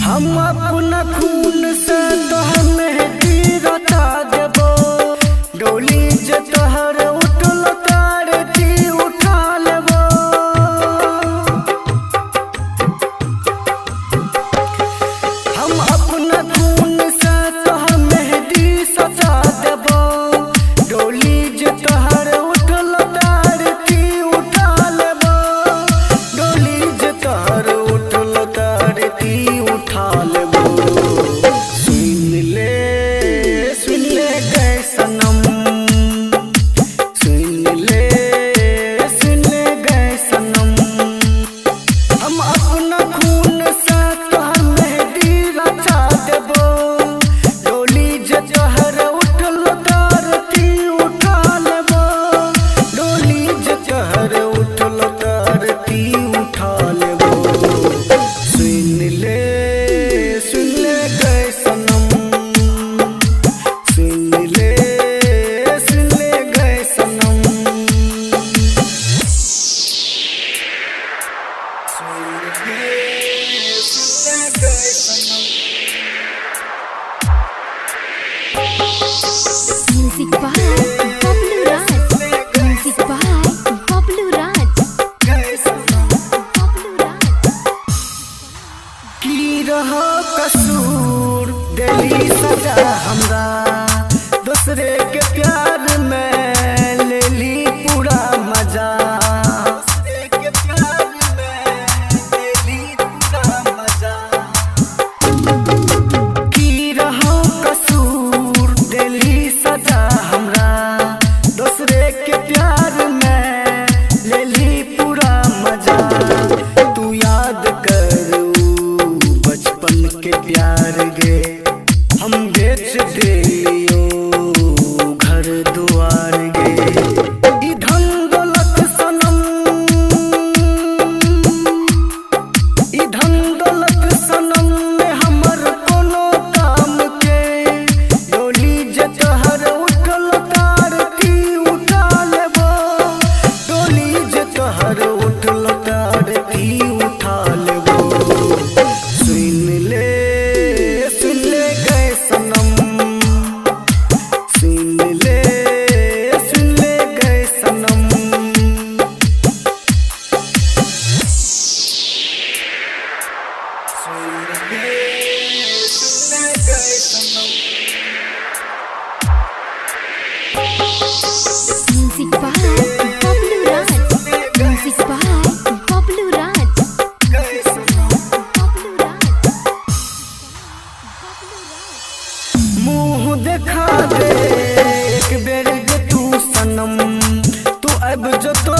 हम अपना खून से तोहर मेहंदी रचा देबो। डोली जे तोहर उठल तारती उठा लेबो। हम अपना खून से तोहर मेहंदी सजा देबो। डोली जे तोहर उठल तारती उठा लेबो। डोली जे तोहर उठल तारती उठा लेबो। सुन ले गए सनम, सुन ले गए सनम। हम अपना खून से तोहर मेहंदी रचा देबो। डोली जे तोहर उठल तारती उठा लेबो। डोली जे तोहर उठल तारती उठा लेबो। सुन ले गए सनम, सुन ले गए सनम। सुन ले गए सनम। Music by Bablu Raj. Music by Bablu Raj. Bablu Raj. की रहो कसूर दिली सजा हमरा। दूसरे के प्यार में ले ली पूरा मजा। दूसरे के प्यार में ले ली पूरा मजा। की रहो कसूर दिली सजा हमरा। दूसरे के प्यार में ले ली पूरा मजा। तू याद करू बचपन के प्यार गे। हम बेच दिलियो घर दुआर गे। ई धन दौलत सनम, ई धन दौलत सनम में हमर कोनो काम के। डोली जे तोहर उठल तारती उठा लेबो। डोली जे तोहर उठल तारती उठा लेबो। सुन ले गए सनम, सुन ले गए सनम। सुन ले गए सनम। Music by Bablu Raj. Music by Bablu Raj. गए सनम। Bablu Raj. Bablu Raj. मुँह देखा दे एक बेर गे तू सनम। तू अब जो तो